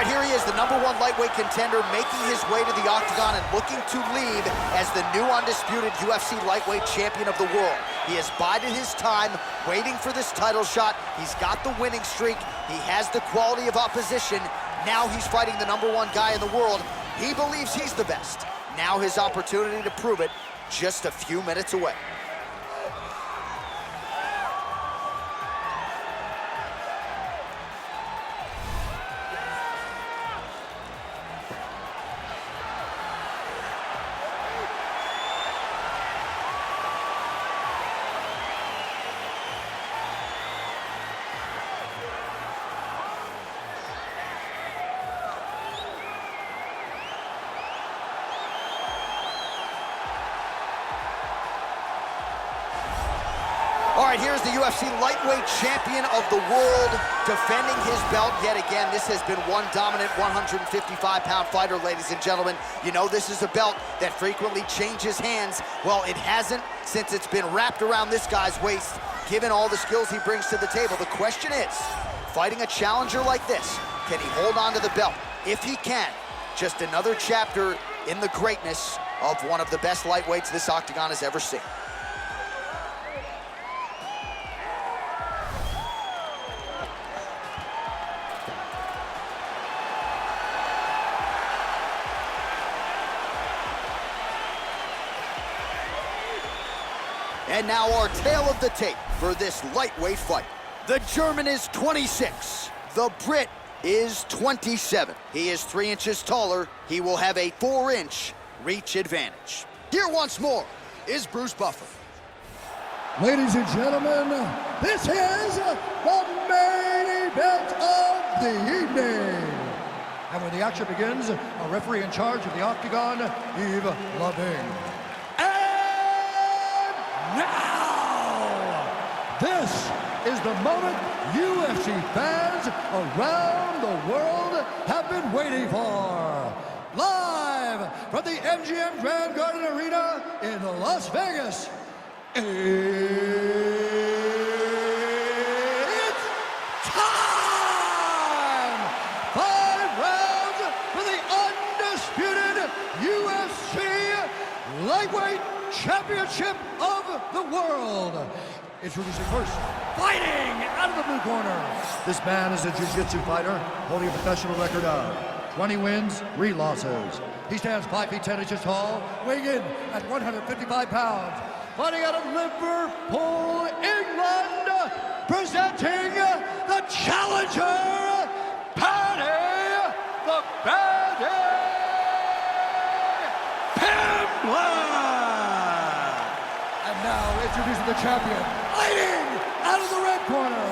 right, here he is, the #1 lightweight contender, making his way to the octagon and looking to lead as the new undisputed UFC lightweight champion of the world. He has bided his time, waiting for this title shot. He's got the winning streak. He has the quality of opposition. Now he's fighting the #1 guy in the world. He believes he's the best. Now his opportunity to prove it, just a few minutes away. All right, here's the UFC lightweight champion of the world, defending his belt yet again. This has been one dominant 155-pound fighter, ladies and gentlemen. You know this is a belt that frequently changes hands. Well, it hasn't since it's been wrapped around this guy's waist, given all the skills he brings to the table. The question is, fighting a challenger like this, can he hold on to the belt? If he can, just another chapter in the greatness of one of the best lightweights this octagon has ever seen. And now our tale of the tape for this lightweight fight. The German is 26. The Brit is 27. He is 3 inches taller. He will have a 4-inch reach advantage. Here once more is Bruce Buffer. Ladies and gentlemen, this is the main event of the evening. And when the action begins, a referee in charge of the octagon, Yves Lavigne. Now, this is the moment UFC fans around the world have been waiting for. Live from the MGM Grand Garden Arena in Las Vegas, it's time! 5 rounds for the undisputed UFC lightweight championship of the world. Introducing first, fighting out of the blue corner. This man is a jiu-jitsu fighter holding a professional record of 20 wins, 3 losses. He stands 5 feet 10 inches tall, weighing in at 155 pounds. Fighting out of Liverpool, England, presenting the challenger, Paddy the Paddy Pimblett. Now introducing the champion, fighting out of the red corner.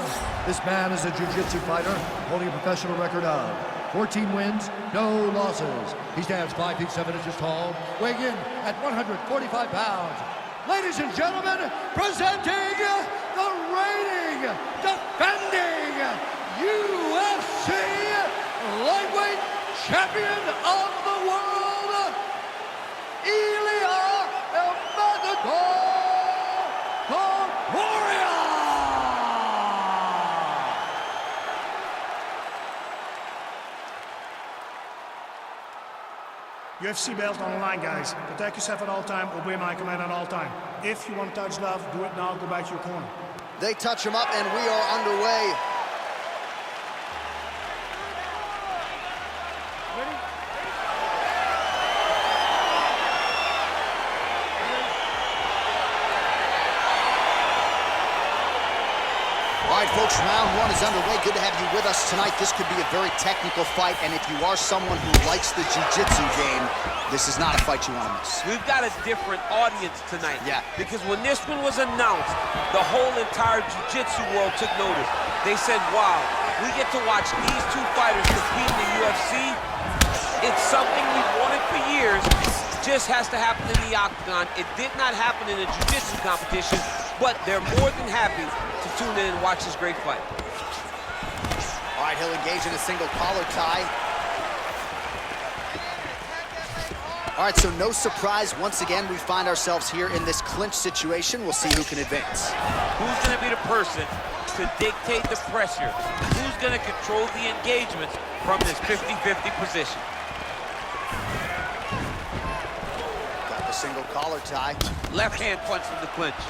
This man is a jiu-jitsu fighter holding a professional record of 14 wins, no losses. He stands 5 feet 7 inches tall, weighing in at 145 pounds. Ladies and gentlemen, presenting the reigning, defending UFC lightweight champion of the world, Ilia Topuria! UFC belt on the line, guys. Protect yourself at all time, obey my command at all time. If you want to touch love, do it now, go back to your corner. They touch him up and we are underway. All right, folks, round 1 is underway. Good to have you with us tonight. This could be a very technical fight, and if you are someone who likes the jiu-jitsu game, this is not a fight you want to miss. We've got a different audience tonight. Yeah. Because when this one was announced, the whole entire jiu-jitsu world took notice. They said, wow, we get to watch these 2 fighters compete in the UFC. It's something we've wanted for years. Just has to happen in the octagon. It did not happen in a jiu-jitsu competition, but they're more than happy to tune in and watch this great fight. All right, he'll engage in a single collar tie. All right, so no surprise. Once again, we find ourselves here in this clinch situation. We'll see who can advance. Who's going to be the person to dictate the pressure? Who's going to control the engagements from this 50-50 position? Got the single collar tie. Left hand punch from the clinch.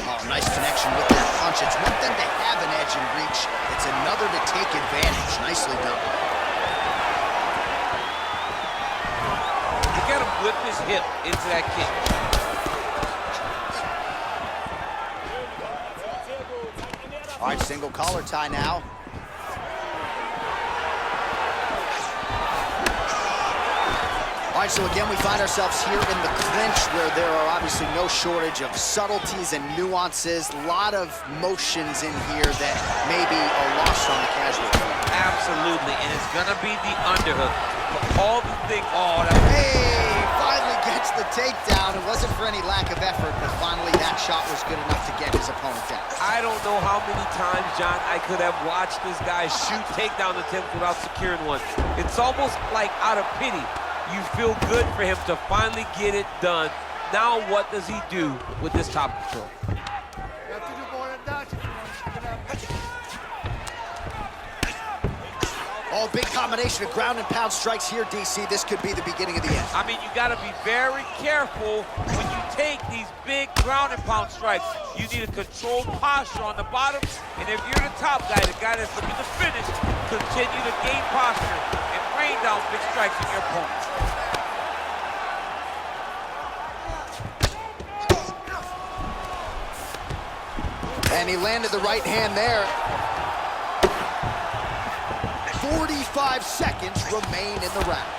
Oh, nice connection with that punch. It's one thing to have an edge and reach. It's another to take advantage. Nicely done. You got to whip his hip into that kick. All right, single collar tie now. All right, so again, we find ourselves here in the clinch where there are obviously no shortage of subtleties and nuances. A lot of motions in here that maybe are lost on the casual. Absolutely, and it's gonna be the underhook. All the thing, oh, that... Hey, finally gets the takedown. It wasn't for any lack of effort, but finally that shot was good enough to get his opponent down. I don't know how many times, John, I could have watched this guy shoot takedown attempts without securing one. It's almost like out of pity. You feel good for him to finally get it done. Now what does he do with this top control? Oh, big combination of ground and pound strikes here, DC. This could be the beginning of the end. I mean, you got to be very careful when you take these big ground and pound strikes. You need a controlled posture on the bottom, and if you're the top guy, the guy that's looking to finish, continue to gain posture and rain down big strikes on your opponent. And he landed the right hand there. 45 seconds remain in the round.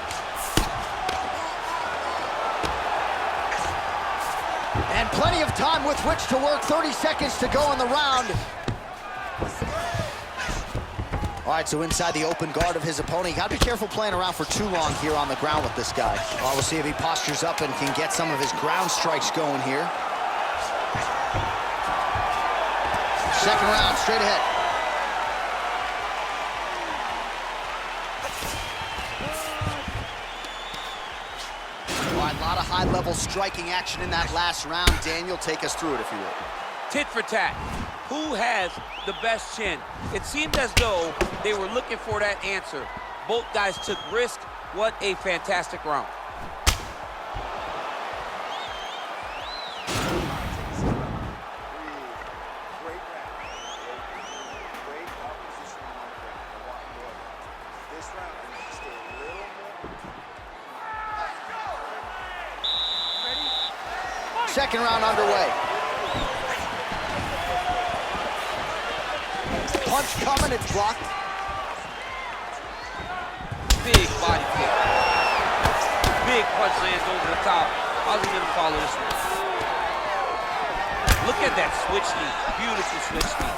And plenty of time with which to work. 30 seconds to go in the round. All right, so inside the open guard of his opponent. You gotta be careful playing around for too long here on the ground with this guy. Well, we'll see if he postures up and can get some of his ground strikes going here. Second round, straight ahead. All right, a lot of high-level striking action in that last round. Daniel, take us through it, if you will. Tit for tat. Who has the best chin? It seemed as though they were looking for that answer. Both guys took risk. What a fantastic round. Second round underway. Punch coming, it's blocked. Big body kick. Big punch lands over the top. How's he gonna follow this one? Look at that switch knee. Beautiful switch knee.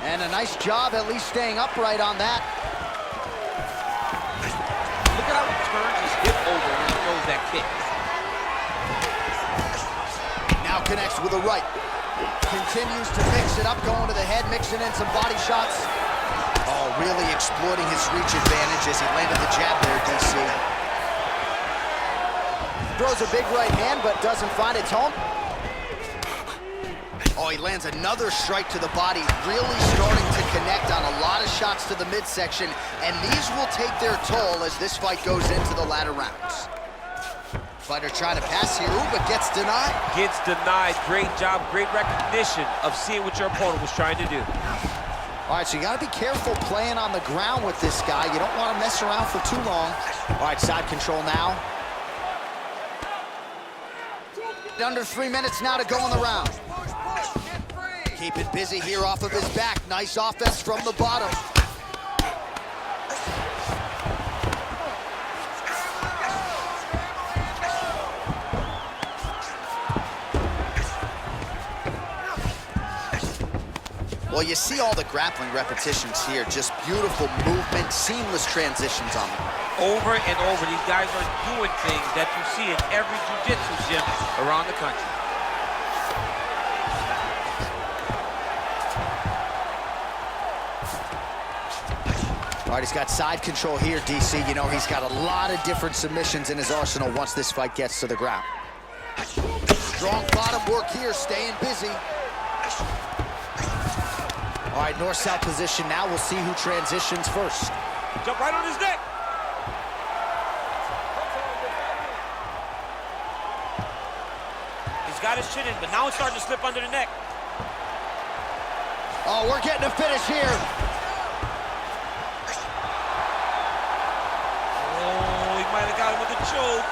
And a nice job at least staying upright on that. Look at how he turns his hip over when he throws that kick. Now connects with a right. Continues to mix it up, going to the head, mixing in some body shots. Oh, really exploiting his reach advantage as he landed the jab there, DC. Throws a big right hand, but doesn't find its home. Oh, he lands another strike to the body, really starting to connect on a lot of shots to the midsection, and these will take their toll as this fight goes into the latter rounds. Fighter trying to pass here, but gets denied. Gets denied. Great job, great recognition of seeing what your opponent was trying to do. All right, so you gotta be careful playing on the ground with this guy. You don't want to mess around for too long. All right, side control now. Under 3 minutes now to go in the round. Keep it busy here off of his back. Nice offense from the bottom. Well, you see all the grappling repetitions here. Just beautiful movement, seamless transitions on them. Over and over, these guys are doing things that you see in every jiu-jitsu gym around the country. All right, he's got side control here, DC. You know, he's got a lot of different submissions in his arsenal once this fight gets to the ground. Strong bottom work here, staying busy. All right, north-south position now. We'll see who transitions first. Jump right on his neck. He's got his chin in, but now it's starting to slip under the neck. Oh, we're getting a finish here. Oh, he might have got him with a choke.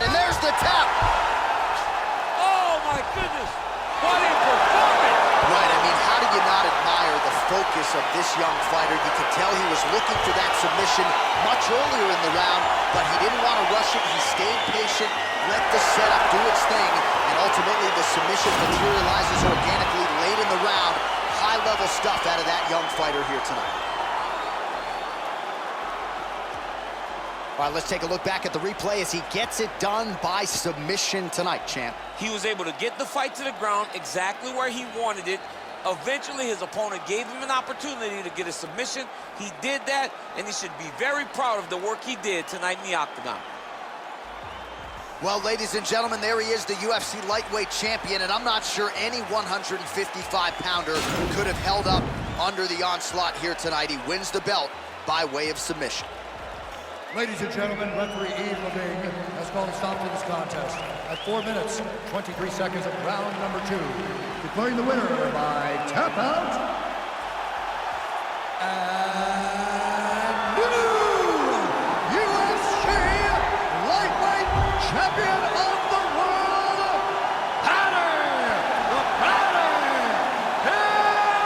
And there's the tap. Oh, my goodness. What a performance. Right, I mean, how do you not admire the focus of this young fighter? You could tell he was looking for that submission much earlier in the round, but he didn't want to rush it. He stayed patient, let the setup do its thing, and ultimately the submission materializes organically late in the round. High-level stuff out of that young fighter here tonight. All right, let's take a look back at the replay as he gets it done by submission tonight, champ. He was able to get the fight to the ground exactly where he wanted it. Eventually, his opponent gave him an opportunity to get a submission. He did that, and he should be very proud of the work he did tonight in the octagon. Well, ladies and gentlemen, there he is, the UFC lightweight champion, and I'm not sure any 155-pounder could have held up under the onslaught here tonight. He wins the belt by way of submission. Ladies and gentlemen, referee Yves Levine has called a stop to this contest at 4 minutes, 23 seconds of round number 2. Declaring the winner by tap out.